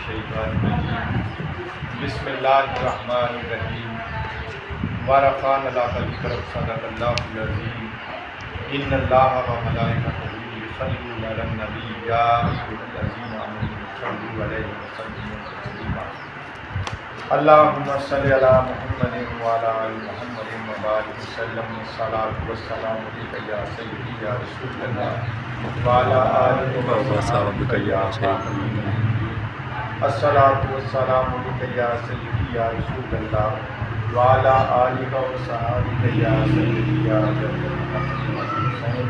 الشیطان الرجیم بسم اللہ الرحمن الرحیم ورفعنا لک ذکرک صدق اللہ العظیم ان اللہ وملائکتہ یصلون علی النبی یا ایھا الذین آمنوا صلوا علیہ وسلموا تسلیما اللہم صل علی محمد وعلی آل محمد وبارک وسلم الصلاۃ والسلام علیک یا سیدی یا رسول اللہ وعلی آلہ وصحبہ یا حبیب الصلاۃ والسلام علیک یا سیدی یا رسول اللہ وعلی آلہ وصحبہ یا سیدی یا حسین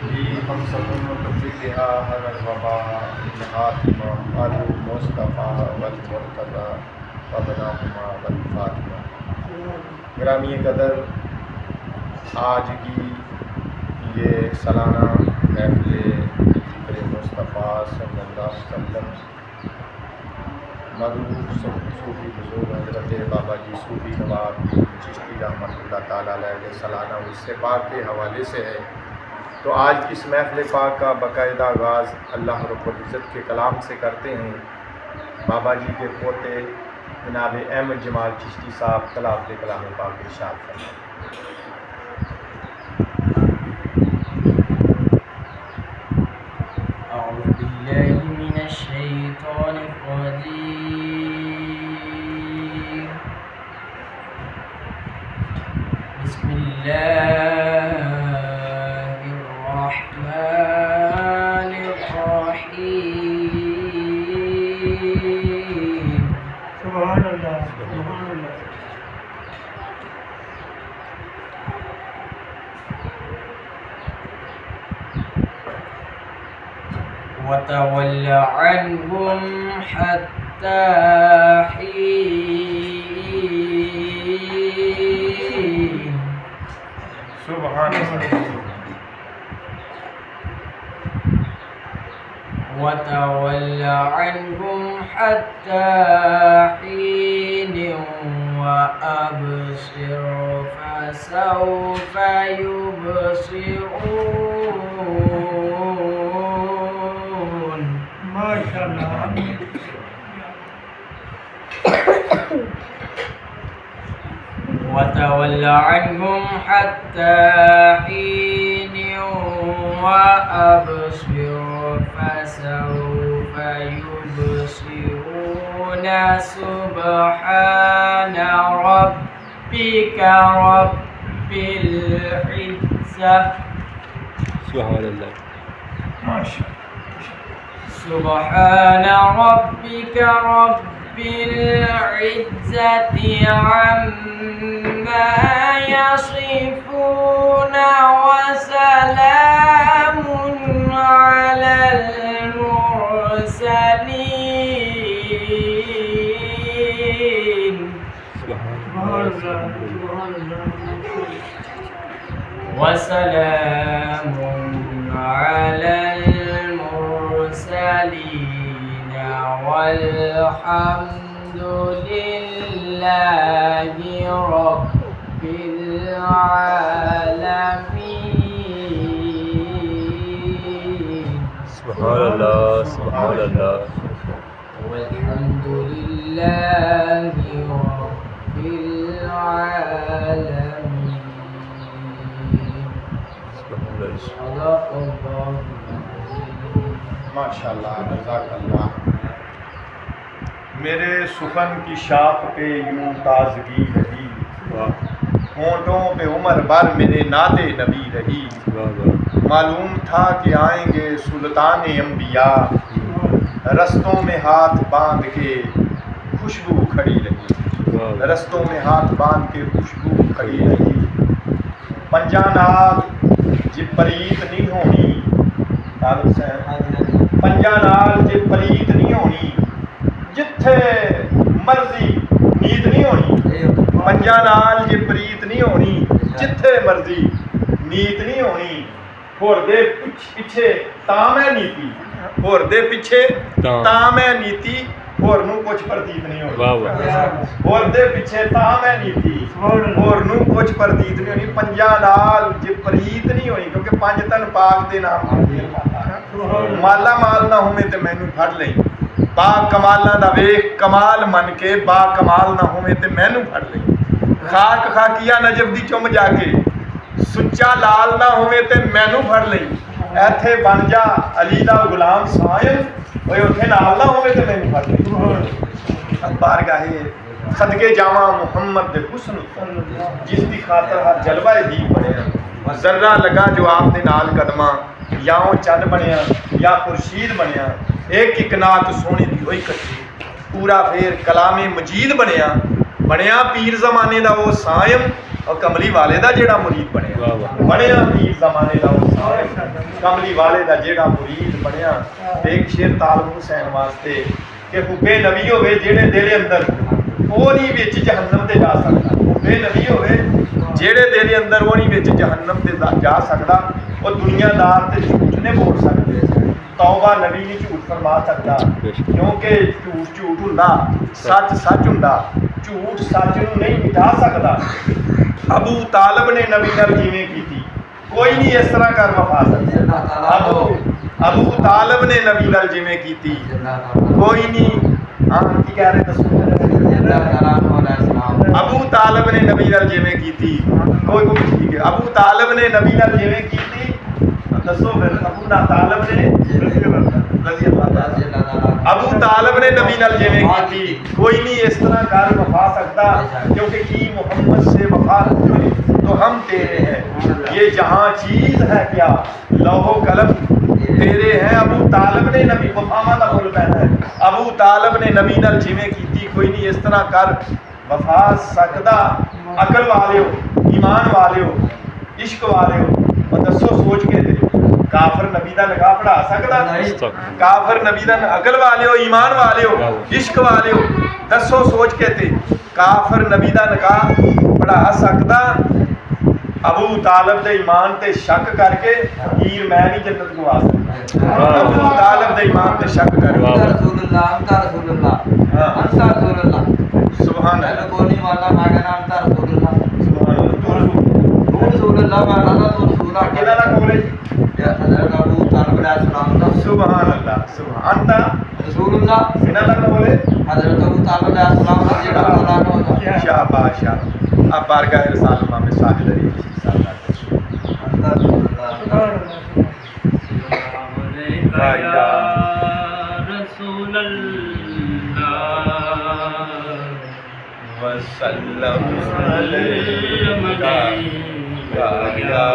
بھی ہم سکون تفریقہ ہر الوبا الحاتمہ المصطفیٰ والمرتضیٰ وبناہما والفاطمہ۔ گرامی قدر، آج کی یہ سالانہ محفل ذکر مصطفیٰ صلی اللہ علیہ وسلم مرحوم صوفی بزرگ حضرت بابا جی صوفی نواب چشتی رحمۃ اللہ تعالیٰ علیہ کے سالانہ عرس پاک کے حوالے سے ہے۔ تو آج کی اس محفل پاک کا باقاعدہ آغاز اللہ رب العزت کے کلام سے کرتے ہیں۔ بابا جی کے پوتے جناب احمد جمال چشتی صاحب تلاوت کلام پاک ارشاد فرمائیں۔ أعوذ بالله من الشيطان الرجيم بسم الله الرحمن الرحيم سبحان اللہ سبحان اللہ۔ وتول عنهم حتى حين سبحان اللہ۔ وتول عنهم حتى حين وأبصر فسوف يبصرون ماشاء اللہ۔ وتول عنهم حتى حين وأبصر فسوف يبصرون سبحان ربك رب العزة سبحان اللہ۔ ماشاء سبحان ربك رب العزة عما يصفون وسلام على المرسلين اللہ سبحان اللہ۔ وسلام على المرسلين والحمد لله رب العالمين سبحان اللہ سبحان اللہ۔ والحمد لله رب العالمين سبحان اللہ۔ صدق الله العظيم۔ ماشاءاللہ، جزاک اللہ۔ میرے سخن کی شاخ پہ یوں تازگی رہی، ہونٹوں پہ عمر بھر میرے نعت نبی رہی، معلوم تھا کہ آئیں گے سلطان انبیاء، رستوں میں ہاتھ باندھ کے خوشبو کھڑی رہی، رستوں میں ہاتھ باندھ کے خوشبو کھڑی رہی، پنجا نال جی پریت نہیں ہونی، پنجا نال جی پریت نہیں ہونی، جتھے مرضی نیت نہیں ہونی، پنجا نال جی پریت نہیں ہونی، جتھے مرضی نیت نہیں ہونی، ہور دے پیچھے تاں میں نیتی، ہور دے پیچھے تاں میں نیتی، ਹੋਰ ਨੂੰ ਕੁਝ ਪ੍ਰਤੀਤ ਨਹੀਂ ਹੋਣੀ। ਵਾਹ ਵਾਹ ਹੋਰ ਦੇ ਪਿੱਛੇ ਤਾਂ ਮੈਂ ਨੀਤੀ, ਹੋਰ ਨੂੰ ਕੁਝ ਪ੍ਰਤੀਤ ਨਹੀਂ ਹੋਣੀ। ਪੰਜਾਂ ਨਾਲ ਜੇ ਪ੍ਰੀਤ ਨਹੀਂ ਹੋਣੀ, ਕਿਉਂਕਿ ਪੰਜ ਤਨ ਪਾਕ ਦੇ ਨਾਮ ਹੁੰਦੇ ਮਾਲਾ ਮਾਲ ਨਾ ਹੋਵੇ ਤੇ ਮੈਨੂੰ ਫੜ ਲਈ। ਬਾ ਕਮਾਲਾਂ ਦਾ ਵੇਖ ਕਮਾਲ ਮੰਨ ਕੇ, ਬਾ ਕਮਾਲ ਨਾ ਹੋਵੇ ਤੇ ਮੈਨੂੰ ਫੜ ਲਈ। ਖਾਕ ਖਾਕੀਆ ਨਜਫ ਦੀ ਚੁੰਮ ਜਾ ਕੇ, ਸੁੱਚਾ ਲਾਲ ਨਾ ਹੋਵੇ ਤੇ ਮੈਨੂੰ ਫੜ ਲਈ। ਇੱਥੇ ਬਣ ਜਾ ਅਲੀ ਦਾ ਗੁਲਾਮ ਸਾਇਮ, ਓਏ ਉੱਥੇ ਨਾਲ ਨਾ ਹੋਵੇ ਤੇ ਮੈਨੂੰ ਫੜ ਲਈ। ਬਾਰਗਾਹੇ ਸਦਕੇ ਜਾਵਾਂ ਮੁਹੰਮਦ ਦੇ ਹੁਸਨ, ਜਿਸ ਦੀ ਖਾਤਰ ਹਰ ਜਲਵਾ ਦੀ ਬਣਿਆ। ਜ਼ਰਰਾ ਲਗਾ ਜੋ ਆਪ ਦੇ ਨਾਲ ਕਦਮਾਂ, ਜਾਂ ਉਹ ਚੰਨ ਬਣਿਆ ਜਾਂ ਖੁਰਸ਼ੀਦ ਬਣਿਆ। ਇੱਕ ਇੱਕ ਨਾਤ ਸੋਹਣੀ ਦੀ ਹੋਈ ਕੱਟੀ, ਪੂਰਾ ਫੇਰ ਕਲਾਮੇ ਮਜੀਦ ਬਣਿਆ। ਬਣਿਆ ਪੀਰ ਜ਼ਮਾਨੇ ਦਾ ਉਹ ਸਾਇਮ, اور کملی والے دا جیڑا مرید بنیا بنیا پیر زمانے دا وہ کملی والے دا جیڑا مرید بنیا. ایک شیر طالب حسین واسطے کہ حبے نبی ہوئے جیڑے دل اندر وہ نہیں وچ جہنم تے جا سکتا. حبے نبی ہوئے جیڑے دل اندر وہ نہیں وچ جہنم تے جا سکتا. وہ دنیا دار تے جھوٹ نہیں بول سکتے. توبہ نبی نہیں جھوٹ فرما سکتا کیونکہ جھوٹ جھوٹ ہوندا سچ سچ ہوندا. جھوٹ سچ نوں نہیں مٹا سکتا. ابو طالب نے نبی نال جیویں کیتی کوئی نہیں اس طرح کر وفا سکتا. ابو طالب نے نبی نال جیویں کیتی کوئی نہیں. ہاں کی کہہ رہے دسو. ابو طالب نے نبی نال جیویں کیتی کوئی ٹھیک ہے. ابو طالب نے نبی نال جیویں کیتی دسو پھر. ابو طالب نے ابو طالب نے نبی نال جیویں کیتی کوئی نہیں اس طرح کر وفا سکتا. کیونکہ کی محمد سے وفا تو ہم تیرے ہیں. یہ جہاں چیز ہے کیا لوح و قلم تیرے ہیں. ابو طالب نے نبی وفاما دا بول پہنا ہے. ابو طالب نے نبی نال جیویں کیتی کوئی نہیں اس طرح کر وفا سکتا. عقل والے ہو ایمان والے ہو عشق والے ہو اور دسو سوچ کے دے کافر نبی دا نکاح پڑھا سکتا. کافر نبی دا عقل والے ہو ایمان والے ہو عشق والے ہو دسو سوچ کے تے کافر نبی دا نکاح پڑھا سکتا. ابو طالب دے ایمان تے شک کر کے ہیر میں نہیں جنت کو آ سکتا. ابو طالب دے ایمان تے شک کر کے رسول اللہ انت رسول اللہ انت رسول اللہ سبحان اللہ بولنے والا میں کہنا انت رسول اللہ سبحان اللہ. تو رسول اللہ میں اللہ تو رسول اللہ کدا دا کولے حضرت ابو طالب علیہ السلام دا سبحان اللہ سبحان انت رسول اللہ کدا دا کولے حضرت ابو طالب علیہ السلام دا جڑا اللہ نو دا شاباش شاباش. اب بارگاہ رسالت میں ساجد علی انت رسول اللہ یا رسول اللہ وسلم علیکہ یا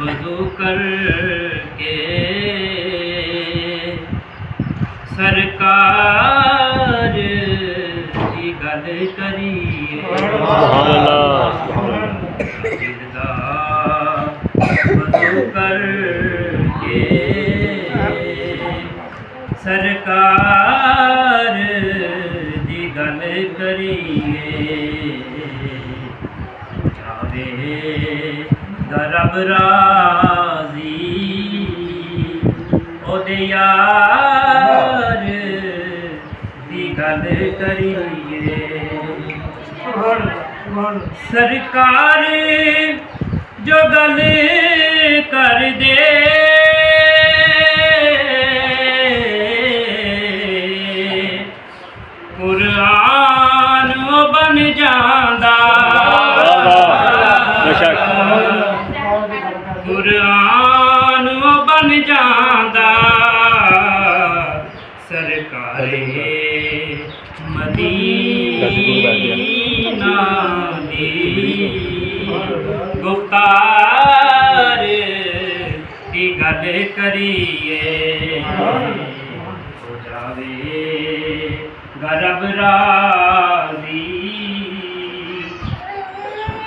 وضو کر کے سرکار کی گل کریے. سبحان اللہ وضو کر کے سرکار دی گل کریے. جاوے رب راضی او دے یار دی گل کریے. سرکار جو گل کر دے قرآن وہ بن جاندا. قرآن وہ بن جاندا. سرکار مدینہ دی گفتار کی گل کریے. ہو جاوے رب راضی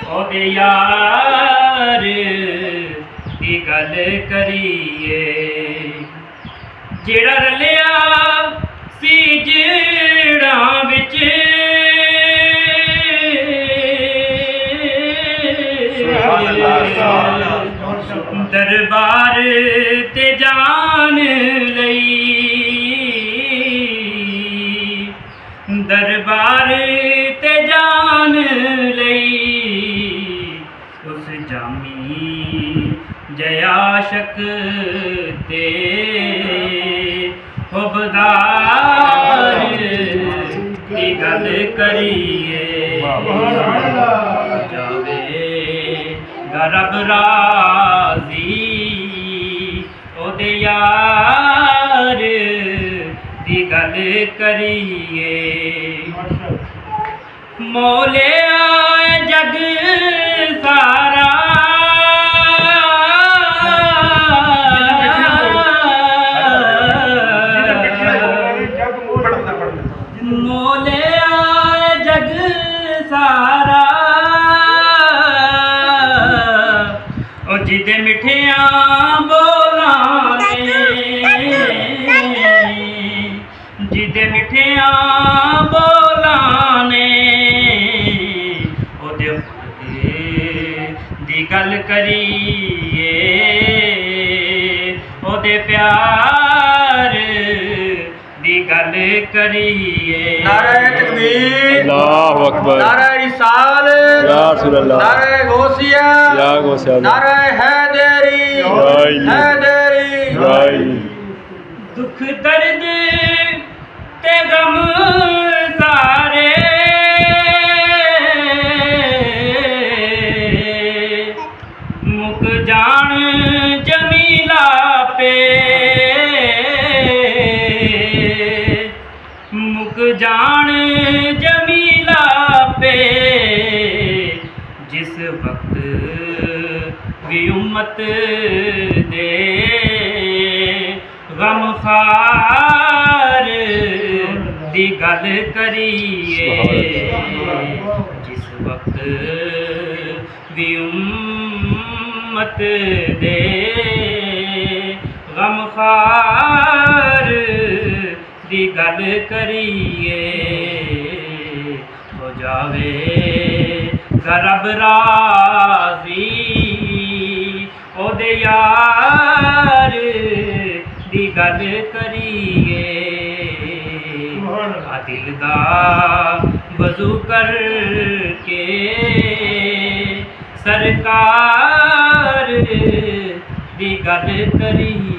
او دے یار کی گل کریے. جیڑا رلیا ਜੜਾਂ ਵਿੱਚ ਦਰਬਾਰ ਤੇ ਜਾਣ ਲਈ ਦਰਬਾਰ ਤੇ ਜਾਣ ਲਈ ਉਸ ਜਾਮੀ ਜਯਾਸ਼ਕ ਤੇ ਹੁਬਦਾਰ ਦੀ ਗੱਲ ਕਰੀਏ ਜਾਵੇ ਰੱਬ ਰਾਜ਼ੀ ਉਹਦੇ ਯਾਰ ਦੀ ਗੱਲ ਕਰੀਏ ਮੌਲਿਆ ਜਗ ਸਾਰਾ ਮੌਲਿਆ ਜਗ ਸਾਰਾ ਉਹ ਜਿਹਦੇ ਮਿੱਠਿਆਂ ਬੋਲਾਂ ਨੇ ਜਿਹਦੇ ਮਿੱਠਿਆਂ ਬੋਲਾਂ ਨੇ ਉਹਦੇ ਦੀ ਗੱਲ ਕਰੀਏ ਉਹਦੇ ਪਿਆਰ ਦੀ ਗੱਲ ਕਰੀਏ ਨਾਰੇ ਤਕਬੀਰ اللہ اکبر ਨਾਰੇ ਰਿਸਾਲ یا رسول اللہ ਨਾਰੇ ਗੌਸੀਆ یا غوث اعظم ਨਾਰੇ ਹੈਦری ਹੈਦری ਦੁੱਖ ਦਰਦ ਤੇ ਗਮ ਸਾਰੇ ਮੁੱਕ ਜਾਣ ਜਮੀਲਾ ਪੇ ਮੁੱਕ ਜਾਣ ਜਮੀਲਾ ਪੇ ਜਿਸ ਵਕਤ ਵੀ ਉਮਤ ਦੇ ਗਮਖਾਰ ਦੀ ਗੱਲ ਕਰੀਏ ਜਿਸ ਵਕਤ ਵੀ ਉਮਤ ਦੇ ਗਮਖਾਰ ਦੀ ਗੱਲ ਕਰੀਏ ਹੋ ਜਾਵੇ ਰੱਬ ਰਾਜ਼ੀ ਉਹਦੇ ਯਾਰ ਦੀ ਗੱਲ ਕਰੀਏ ਆ ਦਿਲ ਦਾ ਵਜ਼ੂ ਕਰਕੇ ਸਰਕਾਰ ਦੀ ਗੱਲ ਕਰੀਏ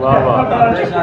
واہ واہ بہت اچھا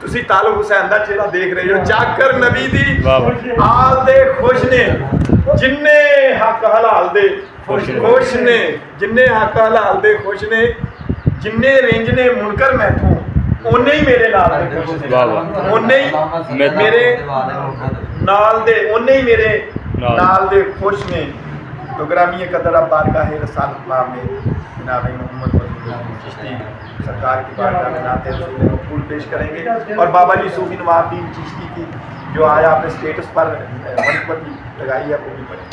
ਤੁਸੀਂ ਤਾਲਿਬ ਹੁਸੈਨ ਦਾ ਚਿਹਰਾ ਦੇਖ ਰਹੇ ਹੋ ਚਾਕਰ ਨਬੀ ਦੀ ਆਲ ਦੇ ਖੁਸ਼ ਨੇ ਜਿੰਨੇ ਹੱਕ ਹਲਾਲ ਦੇ ਖੁਸ਼ ਨੇ ਜਿੰਨੇ ਹੱਕ ਹਲਾਲ ਦੇ ਖੁਸ਼ ਨੇ ਜਿੰਨੇ ਰਿੰਜ ਨੇ ਮੁਨਕਰ ਮੈਥੋਂ ਉਹਨੇ ਹੀ ਮੇਰੇ ਨਾਲ ਦੇ ਖੁਸ਼ ਨੇ ਉਹਨੇ ਹੀ ਮੇਰੇ ਨਾਲ ਦੇ ਉਹਨੇ ਹੀ ਮੇਰੇ ਨਾਲ ਦੇ ਖੁਸ਼ ਨੇ تو گرامی قدر اب بارگاہ رسالت مآب میں جناب محمد چشتی سرکار کی بارگاہ میں نعت رسول مقبول پیش کریں گے اور بابا جی صوفی نواب الدین چشتی کی جو آیا آپ نے اسٹیٹس پر منقبتی لگائی ہے وہ بھی پڑھیں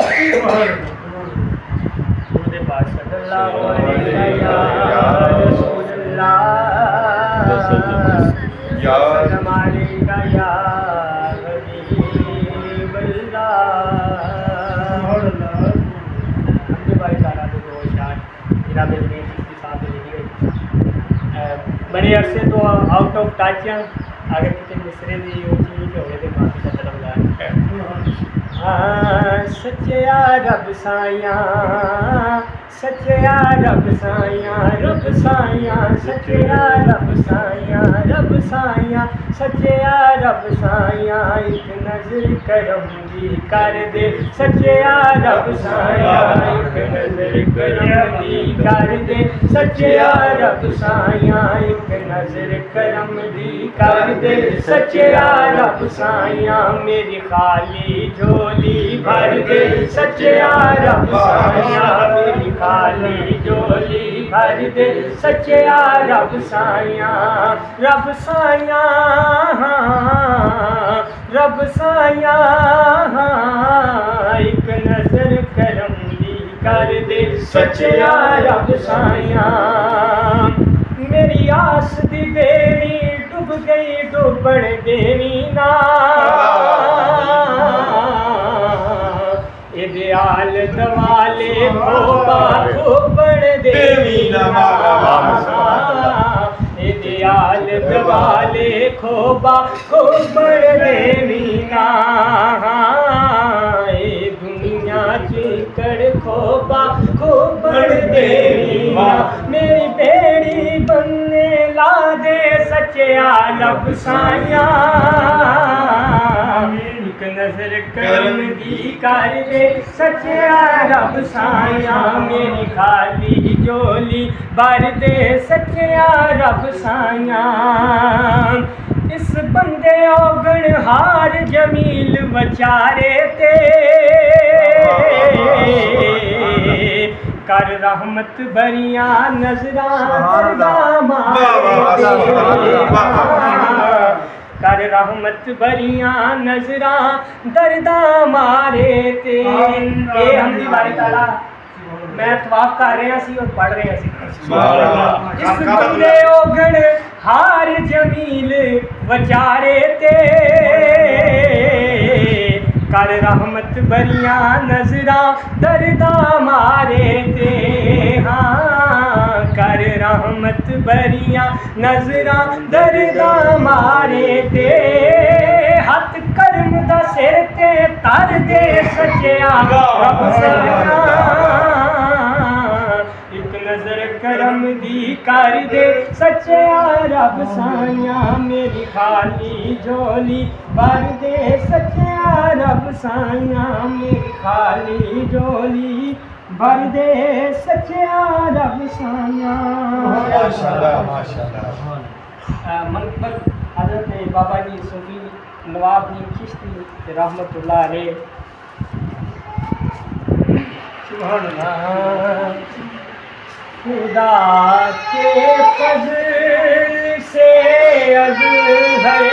تجوید اس کے ساتھ لکھی گئی. بڑے عرصے تو آؤٹ آف ٹچ ہیں. اگر کسی مصرے کی وہ چیز ہوئے تو کافی زیادہ لگ رہا ہے. سچیا رب سائیاں سچیا رب سائیاں رب سائیاں سچیا رب سائیاں رب سائیاں سچیا رب سائیاں ایک نظر کرم دی کر دے. سچیا رب سائیاں ایک نظر کرم دی کر دے. سچیا رب سائیاں ایک نظر کرم دی کر دے. سچیا رب سائیاں میری خالی جھولی بھر دے. سچیا رب سائیاں میری خالی جھولی بھر دے. سچیا رب سائیاں رب سائیاں رب سائیاں ایک نظر کرم دی کر دے. سچیا رب سائیاں میری آس دی بیڑی ڈب گئی ڈبن دیوی نا. ایدیال دوالے کھوبا کھوبن دیوی نا. ایدیال دوالے کھوبا کھوبن دیوی نا. اے دنیا چیکڑ کھوبا کھوبن دیوی نا. میری بیڑی بننے لا دے. سچیا رب سائیاں ایک نظر کرم دی کر دے. سچیا رب سائیاں میری خالی جھولی بھر دے. سچیا رب سائیاں اس بندے اوگن ہار جمیل وچارے تے کر رحمت بریاں نظراں درگاہ مارے. کر رحمت بریاں نظراں درداں مارے تے. اے حمدی باری تعالیٰ میں طواف کر رہے سی اور پڑھ رہے سی. اس بندے اوگن ہار جمیل وچارے تے کر رحمت بریاں نظراں درداں مارے تے. ہاں کر رحمت بریاں نظراں درداں مارے تے. ہاتھ کرم دا سر تے تر دے. سچیا رب سائیاں ایک نظر کرم دی کر دے. سچیا رب سائیاں میری خالی جھولی بھر دے. سچیا رب سائیاں میری خالی جھولی بھر دے. سچیا رب سائیاں. ماشاءاللہ ماشاءاللہ. منقبت حضرت بابا جی صوفی نواب دین چشتی رحمۃ اللہ علیہ. سبحان اللہ. خدا کے فضل سے اظہر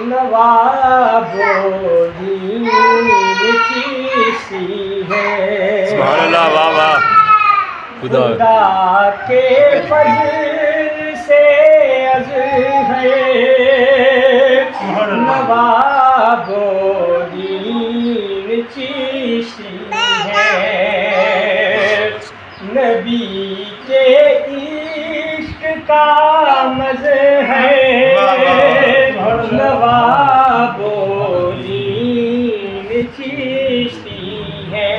نواب و دین چشتی ہے. سبحان اللہ. واہ واہ. خدا کے فضل سے اظہر نواب و دین چشتی ہے. نبی کے عشق کا مظہر نواب و دین چشتی ہے.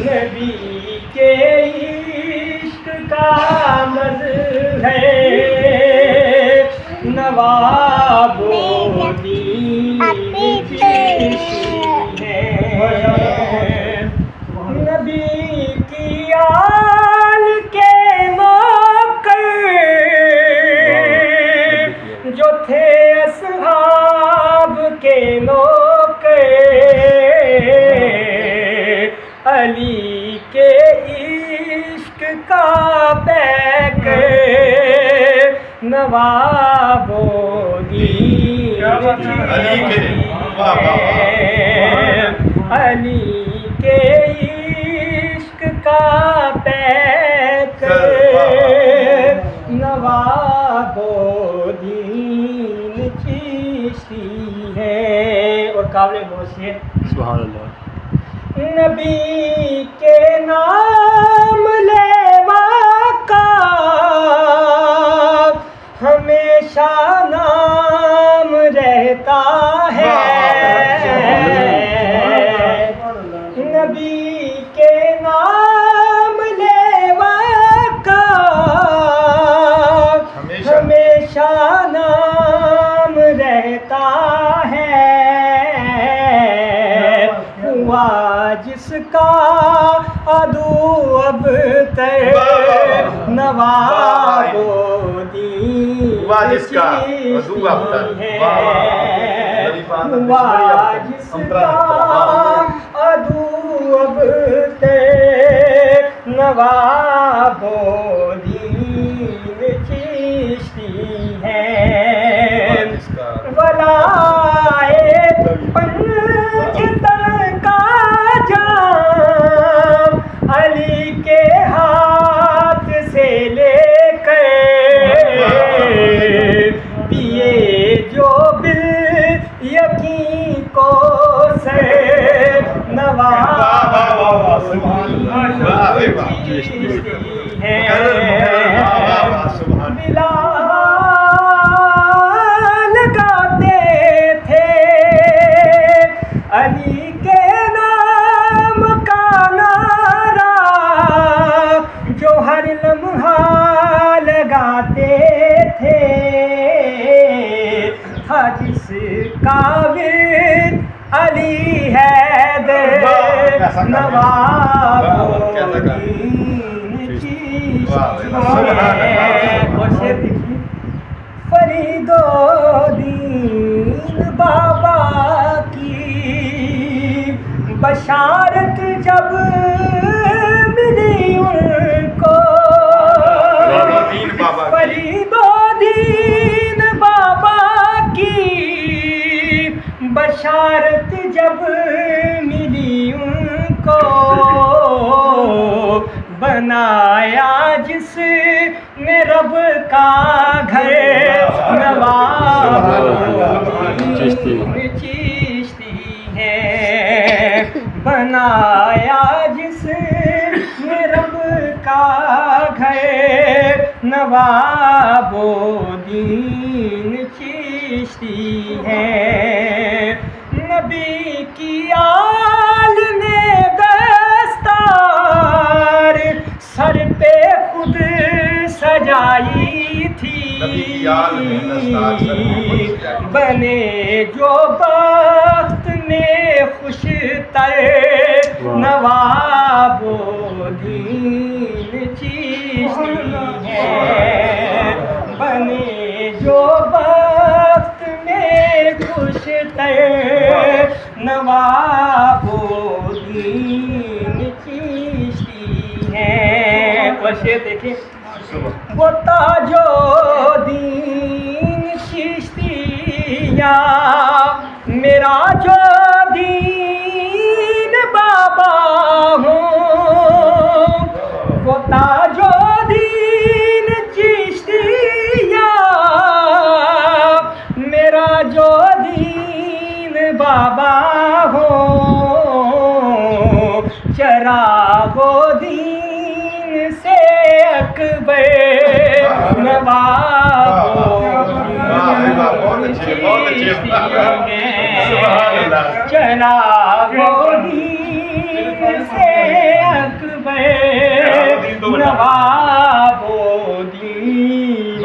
نبی کے عشق کا مظہر نواب و دین چشتی ہے. نبی کی آل کے موقع جو تھے اصحاب کے موقع. علی کے عشق کا بیک نواب و دین علی کے عشق کا بیک نواب و دین چشتی ہے. اور قابل موسیقی. سبحان اللہ. نبی کے کے نام لیوا کا ہمیشہ نام رہتا ہے، نبی کے نام لیوا کا ہمیشہ نام رہتا ہے، ہوا جس کا عدو اب تر نواب و دین چیشتی ہے، ہوا جس کا عدو اب تر نواب و دین چیشتی ہے، ولائے پنجتن کا جام علی کے ہاتھ سے لے کر پیے جو بال یقین کو سے نواب ہے، لگاتے تھے علی کے نام کا نعرہ، جو ہر لمحہ لگاتے تھے، تھا جس کا ورد علی حیدر نواب و دین چیشتی ہے، فرید و دین بابا کی بشارت جب ملی ان کو، فرید و دین بابا کی بشارت جب ملی ان کو، بنایا جس نے رب کا گھر نواب چیشتی ہے، بنایا جس نے رب کا گھر نواب و دین چیشتی ہے، نبی کی آل نے دستار سر پہ خود سجائی تھی، بنے جو بخت میں خوش تر نواب و دین چیشتی ہے، بنے جو بخت میں خوش تر نواب و دین چیشتی ہے۔ اور شعر دیکھیں، وہ تاج و دین چیشتیاں میرا جو دین بابا ہوں، وہ تاج و دین چیشتیاں میرا جو دین بابا ہوں، چراغ و دین سے اکبر نواب چراغ و دین سے اکبر نواب و دین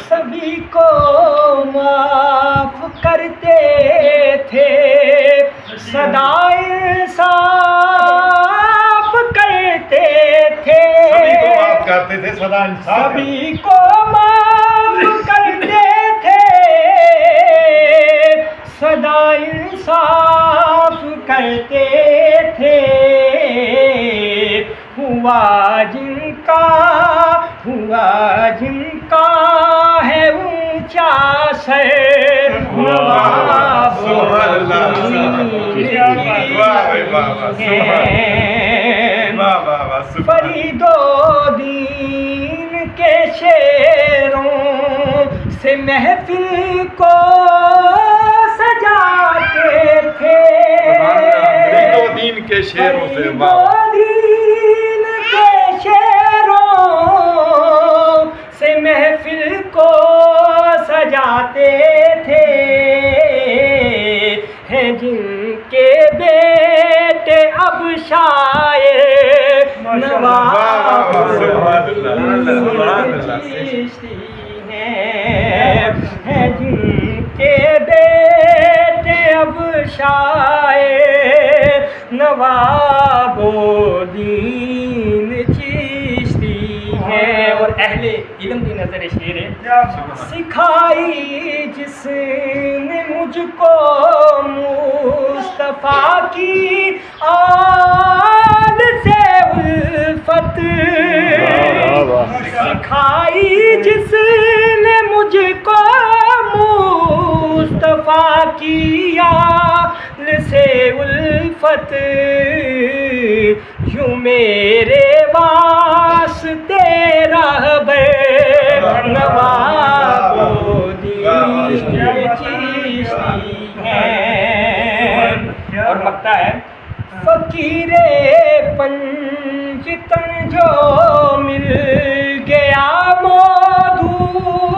سبھی کو معاف کرتے تھے، سدا انصاف کرتے تھے، سبھی کو معاف کرتے تھے، سدا انصاف کرتے تھے، ہوا جن کا ہے اونچا سر نواب فرید و دین کے شعروں سے محفل کو سجاتے تھے، کے شیروں سے دین کے شیروں سے محفل کو سجاتے تھے، ہیں جن کے بیٹے اب شاعر نواب چشتی ہیں جن کے بیٹے اب شاعر نواب الدین چشتی ہیں۔ اور اہل علم کی نظر شعر ہے، سکھائی جس نے مجھ کو مصطفیٰ کی آل سے الفت، سکھائی جس نے مجھ کو مصطفیٰ کی آل سے الفت، یوں میرے واسطے رہبر نواب الدین چشتی ہیں۔ اور مکتا ہے فقیر پنجتن جو مل گیا مودود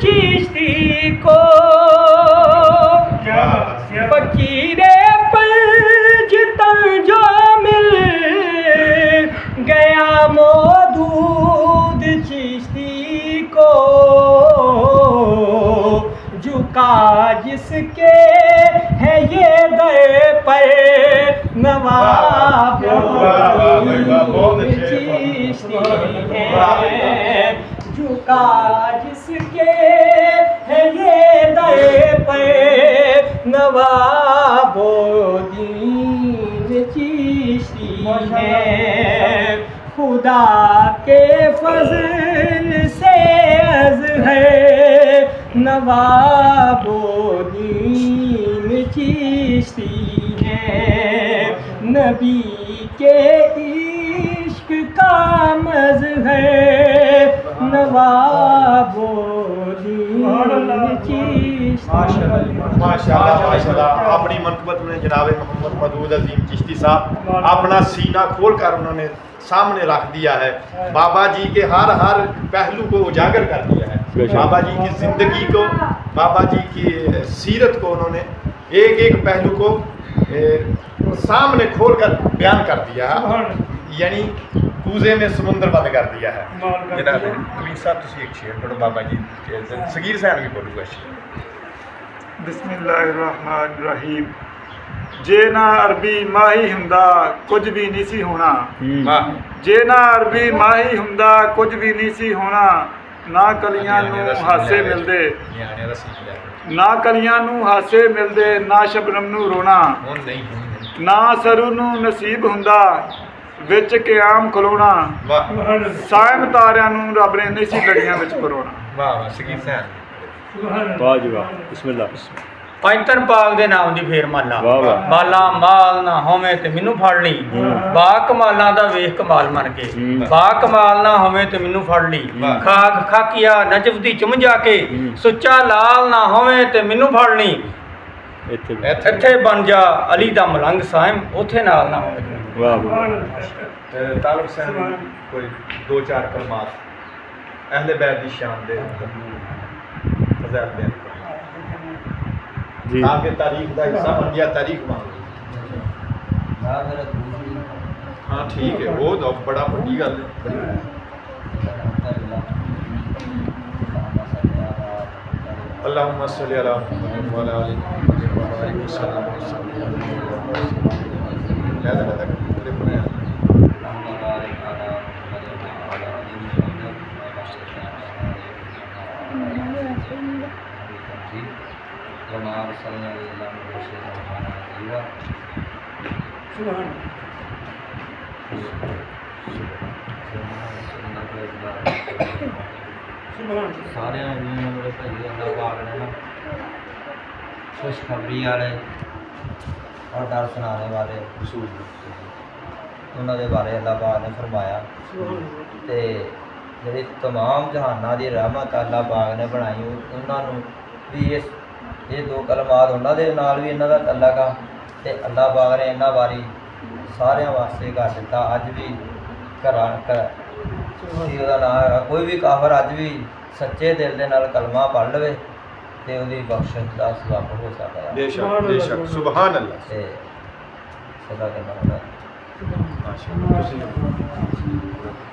چشتی کو، فقیر پنجتن جو مل گیا مودود چشتی کو، جھکا جس کے ہے یہ در پر نواب چشتی ہے، جھکا جس کے ہے یہ در پر نواب الدین چشتی ہے۔ خدا کے فضل سے عرض ہے نواب الدین چشتی ہیں، نبی کے عشق کا مظہر نواب الدین چشتی۔ ماشاءاللہ اپنی منقبت میں جناب محمد مودود عظیم چشتی صاحب اپنا سینہ کھول کر انہوں نے سامنے رکھ دیا ہے، بابا جی کے ہر پہلو کو اجاگر کر دیا ہے، بابا جی کی زندگی کو، بابا جی کی سیرت کو انہوں نے ایک ایک پہلو کو سامنے کھول کر بیان کر دیا ہے، یعنی کوزے میں سمندر بند کر دیا ہے۔ جناب کبیر صاحب تسی ایک شعر پڑھو بابا جی صغیر صاحب بھی بولو گا شعر۔ بسم اللہ الرحمن الرحیم۔ جے نہ عربی ماہی ہوندا کچھ بھی نہیں سی ہونا، جے نہ عربی ماہی ہوندا کچھ بھی نہیں سی ہونا، نہ کلیاں نوں ہاسے ملدے، نہ کلیاں نوں ہاسے ملدے، نہ شبنم نوں رونا، نہ سرو نوں نصیب ہوندا وچ قیام کھلونا، سائم تاریاں نوں رب نے نہیں سی گڑیاں وچ پرونا۔ واہ واہ صغیر صاحب واہ جی واہ، بسم اللہ۔ پینتن پاک دے نام دی پھیر مالا، واہ واہ، مالا مال نہ ہوویں تے مینوں پھڑ لی، با کمالاں دا ویکھ کمال من کے، با کمال نہ ہوویں تے مینوں پھڑ لی، خاک کھاکیا نجف دی چم جا کے، سچا لال نہ ہوویں تے مینوں پھڑ لی، ایتھے بن جا علی دا ملنگ سائم، اوتھے نال نہ ہوویں۔ واہ واہ، طالب صاحب کوئی دو چار کلمات اہل بیت دی شان دے فضائل بیان جی آگے تاریخ دا حصہ بن گیا، تاریخ مان لو۔ ہاں ٹھیک ہے، وہ تو بڑا بڑی گل ہے۔ اللہم صلی علی محمد وعلی آل محمد وبارک وسلم۔ سارے میرے بھائی اللہ پاک نے نا خوشخبری والے اور ڈر سنانے والے رسول انہوں دے بارے اللہ پاک نے فرمایا تے جڑی تمام جہاناں دی رحمت اللہ پاک نے بنائی انہاں نوں بھی یہ دو کلمات انہاں دے نال بھی انہاں دا تعلق آ تے اللہ پاک نے انہاں باری ਸਾਰਿਆਂ ਵਾਸਤੇ ਕਰ ਦਿੱਤਾ। ਅੱਜ ਵੀ ਘਰਾਂ ਸੀ ਉਹਦਾ ਨਾਮ ਹੈਗਾ, ਕੋਈ ਵੀ ਕਾਫਰ ਅੱਜ ਵੀ ਸੱਚੇ ਦਿਲ ਦੇ ਨਾਲ ਕਲਮਾ ਪੜ੍ਹ ਲਵੇ ਤੇ ਉਹਦੀ ਬਖਸ਼ਿਸ਼ ਦਾ ਸਬਬ ਹੋ ਸਕਦਾ ਹੈ। ਬੇਸ਼ੱਕ ਸੁਭਾਨ ਅੱਲਾਹ। ਤੇ ਸਦਾ ਕਹਿੰਦਾ ਹੁੰਦਾ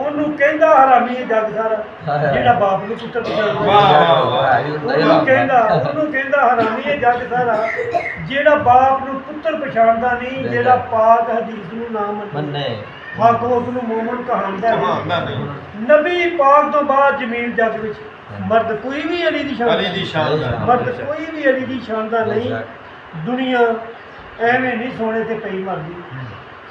ਉਹਨੂੰ ਕਹਿੰਦਾ ਹਰਾਮੀ ਜੱਗ ਸਾਰਾ ਜਿਹੜਾ ਬਾਪ ਨੂੰ ਪੁੱਤਰ ਪਛਾਣਦਾ ਉਹਨੂੰ ਕਹਿੰਦਾ ਹਰਾਮੀ ਜੱਗ ਸਾਰਾ ਜਿਹੜਾ ਬਾਪ ਨੂੰ ਪੁੱਤਰ ਪਛਾਣਦਾ ਨਹੀਂ ਜਿਹੜਾ ਪਾਕ ਹਦੀਸ ਨੂੰ ਨਾ ਮੰਨੇ ਹੱਕ ਉਸ ਨੂੰ ਮੂਮਨ ਕਹਾਂਦਾ ਨਬੀ ਪਾਕ ਤੋਂ ਬਾਅਦ ਜ਼ਮੀਨ ਜੱਗ ਵਿੱਚ ਮਰਦ ਕੋਈ ਵੀ ਅਲੀ ਦੀ ਸ਼ਾਨ ਮਰਦ ਕੋਈ ਵੀ ਅਲੀ ਦੀ ਸ਼ਾਨ ਦਾ ਨਹੀਂ ਦੁਨੀਆ ਐਵੇਂ ਨਹੀਂ ਸੋਨੇ ਤੇ ਪਈ ਮਰਦੀ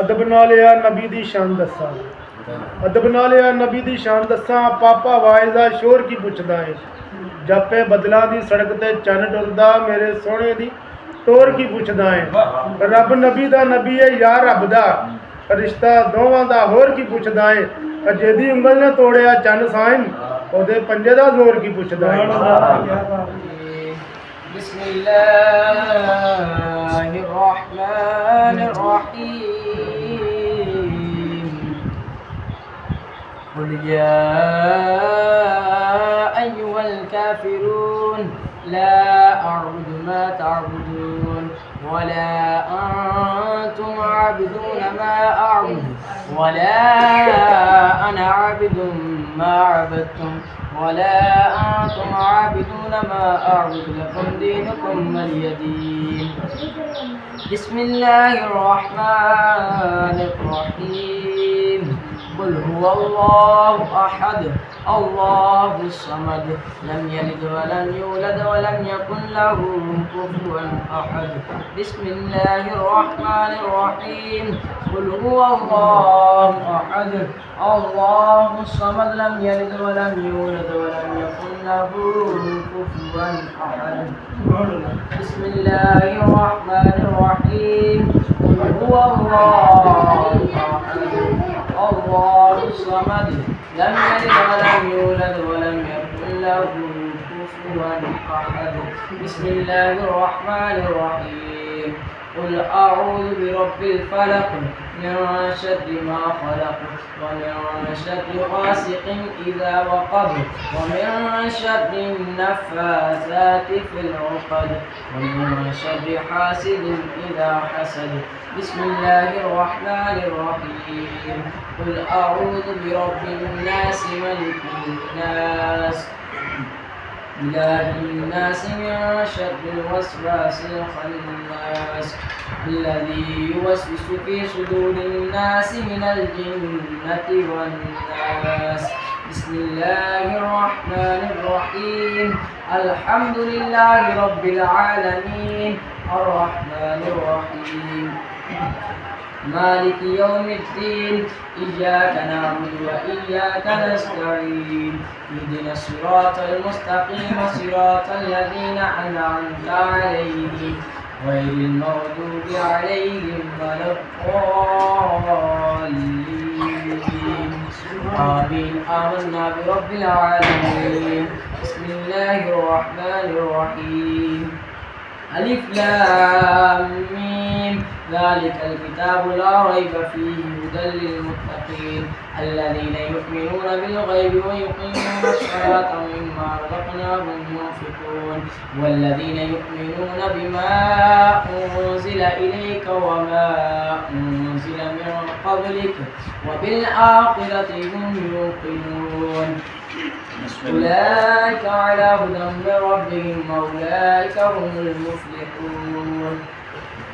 ਅਦਬ ਨਾਲ ਆ ਨਬੀ ਦੀ ਸ਼ਾਨ ਦੱਸਾਂ, ਅਦਬ ਨਾਲ ਆ ਨਬੀ ਦੀ ਸ਼ਾਨ ਦੱਸਾਂ। ਪਾਪਾ ਆਵਾਜ਼ ਦਾ ਸ਼ੋਰ ਕੀ ਪੁੱਛਦਾ ਏ, ਜਾਪੇ ਬਦਲਾਂ ਦੀ ਸੜਕ ਤੇ ਚੰਨ ਟੁਰਦਾ, ਮੇਰੇ ਸੋਹਣੇ ਦੀ ਟੋਰ ਕੀ ਪੁੱਛਦਾ ਏ। ਰੱਬ ਨਬੀ ਦਾ ਨਬੀ ਏ, ਯਾਰ ਰੱਬ ਦਾ ਰਿਸ਼ਤਾ ਦੋਵਾਂ ਦਾ ਹੋਰ ਕੀ ਪੁੱਛਦਾ ਏ। ਅਜੇ ਦੀ ਉਂਗਲ ਨੇ ਤੋੜਿਆ ਚੰਨ ਸਾਈਨ, ਉਹਦੇ ਪੰਜੇ ਦਾ ਜ਼ੋਰ ਕੀ ਪੁੱਛਦਾ ਏ। بسم الله الرحمن الرحيم قل يا أيها الكافرون لا أعبد ما تعبدون ولا أنتم عابدون ما أعبد ولا أنا عابد ما عبدتم ولا أنتم عابدون ما أعبد لكم دينكم ولي دين. بسم الله الرحمن الرحيم قل هو الله أحد الله الصمد لم يلد ولم يولد ولم يكن له كفوا أحد. بسم الله الرحمن الرحيم قل هو الله أحد الله الصمد لم يلد ولم يولد ولم يكن له كفوا أحد. بسم الله الرحمن الرحيم قل هو الله أحد الله الصمد لم يلد ولم يولد ولم يكن له كفوا أحد. بسم الله الرحمن الرحيم قل أعوذ برب الفلق من شر ما خلق ومن شر غاسق إذا وقب ومن شر النفاثات في العقد ومن شر حاسد إذا حسد. بسم الله الرحمن الرحيم قل أعوذ برب الناس ملك الناس إله الناس من شر الوسواس الخناس الذي يوسوس في صدور الناس من الجنة والناس. بسم الله الرحمن الرحيم الحمد لله رب العالمين الرحمن الرحيم مالك يوم الدين إياك نعبد وإياك نستعين اهدنا الصراط المستقيم صراط الذين أنعمت عليهم غير المغضوب عليهم ولا الضالين آمين. آمنا برب العالمين. بسم الله الرحمن الرحيم ألف لام ميم ذلك الكتاب لا ريب فيه هدى للمتقين الذين يؤمنون بالغيب ويقيمون الصلاة ومما رزقناهم ينفقون والذين يؤمنون بما أنزل إليك وما أنزل من قبلك وبالآخرة هم يوقنون أولئك على هدى من ربهم وأولئك هم المفلحون.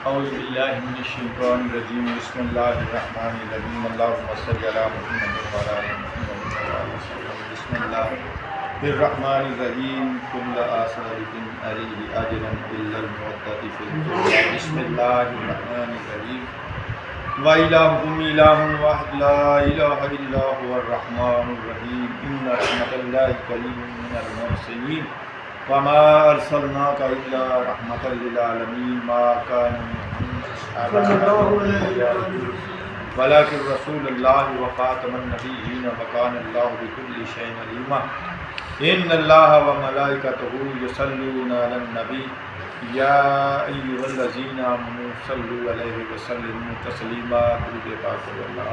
أعوذ بالله من الشيطان الرجيم بسم الله الرحمن الرحيم اللهم صل على محمد وعلى آل محمد وعلى وسلم. بسم الله الرحمن الرحيم كل آثار عليه أجرا إلا المودة في الدنيا. بسم الله الرحمن الرحيم وإلهكم إله واحد لا إله إلا هو الرحمن الرحيم إن رحمة الله قريب من المحسنين وما أرسلناك إلا رحمة للعالمين ما كان ولكن رسول الله وخاتم النبيين وكان الله بكل شيء عليما. إن الله وملائكته يصلون على النبي يا أيها الذين آمنوا صلوا عليه وسلموا تسليما. درود پاک اللہ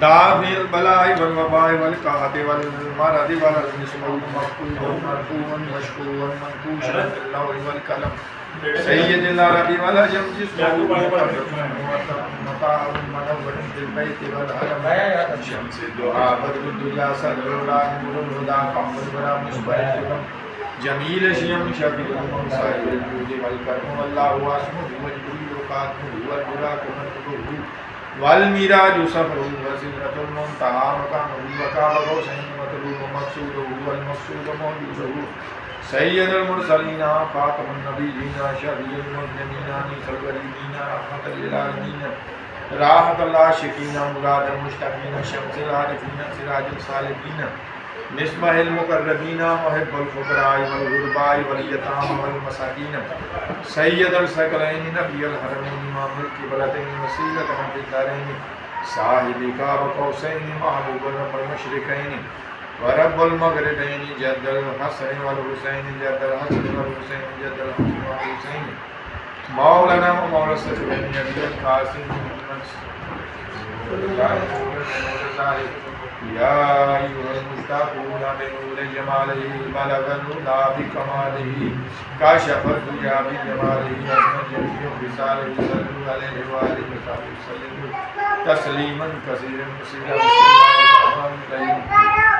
دافع البلاء والوباء والقحط والمرض والرزق والمقتول والمرفوع والمشكور والمنكوش باللوح والقلم سيد العرب والعجم جسمه مطاع منور بالبيت والحرم شمس الدعاء بدر الدجى صدر الله نور الهدى قمر الورى مصباح الهدى جمیل شیم شبیر صاحب الجود والکرم واللہ واسمہ وجبی وقاتہ والبراک منقبہ والمیراج سفرہ وزرۃ المنتہا مقامہ وقاب غوثین مطلوب مقصودہ والمقصود موجودہ سید المرسلین خاتم النبیین شفیع المذنبین انیس الغریبین رحمۃ للعالمین راحت العاشقین مراد المشتاقین شمس العارفین سراج الصالحین مصباح المقربین محب الفقراء والغرباء والیتام والمساکین سید الثقلین نبی الحرمین امام القبلتین وسیلتنا فی الدارین صاحب قاب قوسین محبوب رب المشرقین ورب المغربین جد الحسن والحسین جد الحسن والحسین جد الحسن والحسین مولانا مولا السجدین نبی القاسم یا ایها المشتاقون بنور جماله بلغ الهدى بکماله کاشف الدجى بجماله اسمى جميع خصاله صلوا عليه وآله وصحبه وسلم تسلیما کثیرا کثیرا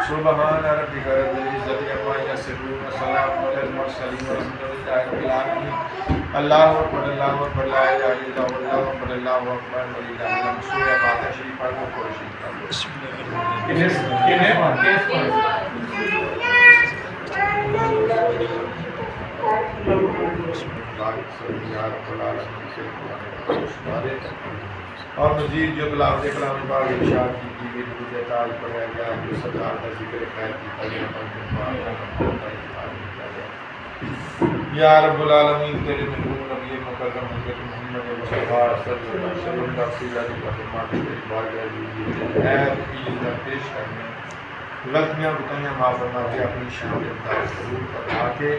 سبحان ربک رب العزة عما یصفون وسلام علی المرسلین والحمد للہ رب العالمین اللہ اکبر لا الہ الا اللہ اکبر اللہ اکبر وللہ الحمد سورہ فاتحہ شریف پڑھ کو قرآن شریف اور مزید جو تلاوت کلام پاک ارشاد کی گئی درود تاج پڑھایا گیا جو سرکار کا ذکر خیر کی یا رب العالمین تیرے محبوب نبی مکرم حضرت محمد مصطفیٰ صلی اللہ علیہ وسلم کا وسیلہ جو خدمات تیری بارگاہ دیجیے اے عید کا پیش کرنے غلطیاں بتائیاں معاف فرما کے اپنی شان امداد ضرور فرما کے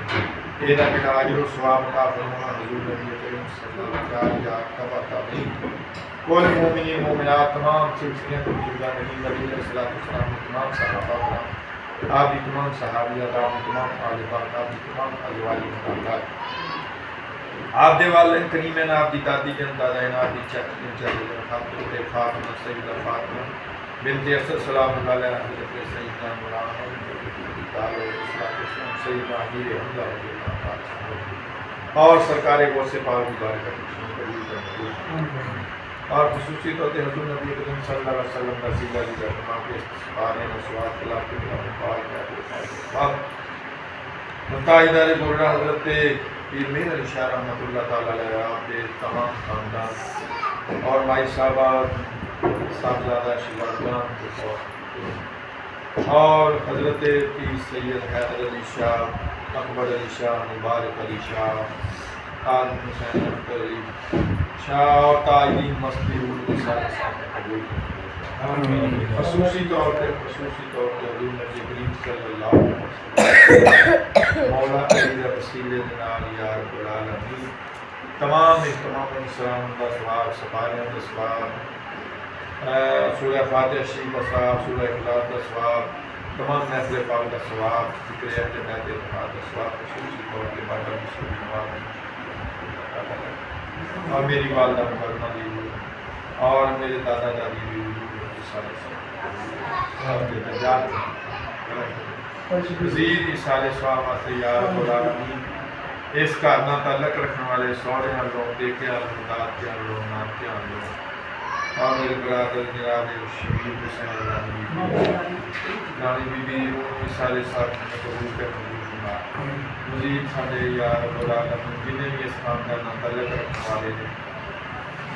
تیرا کے اجر و ثواب کا فرما حضور نبی کریم صلی اللہ علیہ وسلم کل مومنین مومنات تمام سلسلے موجودہ نبی نبی علیہ السلام تمام صحابہ آپ بھی تمام صحابیات آپ تمام خالفات آپ بھی تمام ازواج مطالعات آپ دے والدین کریمین آپ دی دادی جن دادائن آپ دی چاچی جن خاتون فاطمہ سیدہ فاطمہ بنت اسد سلام اللہ علیہ حضرت سیدنا مولانا سیدنا امیر حمزہ رضی اللہ عنہ اور سرکار غوث پاک مبارک اور خصوصی طور پر حضور نبی کریم صلی اللہ علیہ وسلم کا سیدھا جگہ تمام کے استفارے مسوات خلاف کے خلاف پاک متعدد بولنا حضرت پیر میر علی شاہ رحمۃ اللہ تعالیٰ علیہ آپ کے تمام خاندان اور مائی صاحبات صاحبزادہ شیوردان اور حضرت پیر سید حیدر علی شاہ اکبر علی شاہ مبارک علی شاہ عالم حسین اختر علی شاہ اور تعلیم مستی خصوصی طور پہ حضور نبی کریم صلی اللہ علیہ وسلم مولا علی وسیلے جناب یا رب العالمین تمام السلام کا ثواب سفاریوں کا ثواب سورہ فاتحہ شریف کا ثواب سورہ اخلاص کا ثواب تمام محفل پاک کا ثواب ذکر اہل بیت اتحاد کا ثواب خصوصی طور پہ بابا مسلم نواز اور میری والدہ مکرمہ دی ہوئی اور میرے دادا دادی بھی مزید اسال ثواب سے یا رب العالمین اس کا اپنا تعلق رکھنے والے سوڑے ہر لوگ دیکھے ہر مداد کے ہر لوگ نام کے ہر لوگ اور میرے برادر جناب شبیر حسین رانی بی بی اسال صاحب نے قبول کر مزید سارے یا رب العالمین جنہیں بھی اس کام کا تعلق رکھنے والے ہیں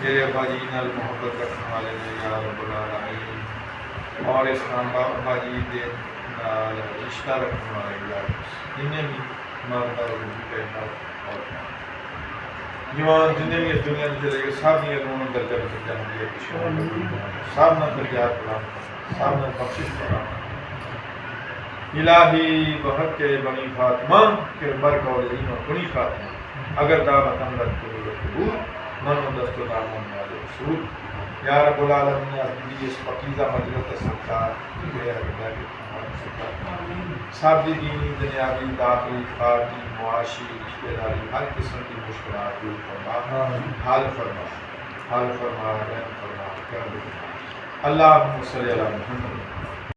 میرے ابا جی نال محبت رکھنے والے ہیں یا رب العالمین اور اس کام کا ابا جی کے رشتہ رکھنے والے ہیں جنہیں بھی مردہ اور جوان جنہیں بھی اس دنیا میں چلے گئے سب نے انہوں درجہ رکھ جائیں سب نے درجات پڑھا سب نے بخشش پڑھا الہی بحق کے بنی فاطمہ کے برک اور عظیم و بنی فاطمہ اگر دعوت ہم رکھ قبول من و دست و دامن والے رسول یا رب العالمین اپنی اس پکیزہ مجلس کا سرکار بے حقیقہ کے سب دینی دنیاوی داخلی خارجی معاشی رشتہ داری ہر قسم کی مشکلات دور فرما حل فرما رحم فرما کرم فرما اللہم صلی علی محمد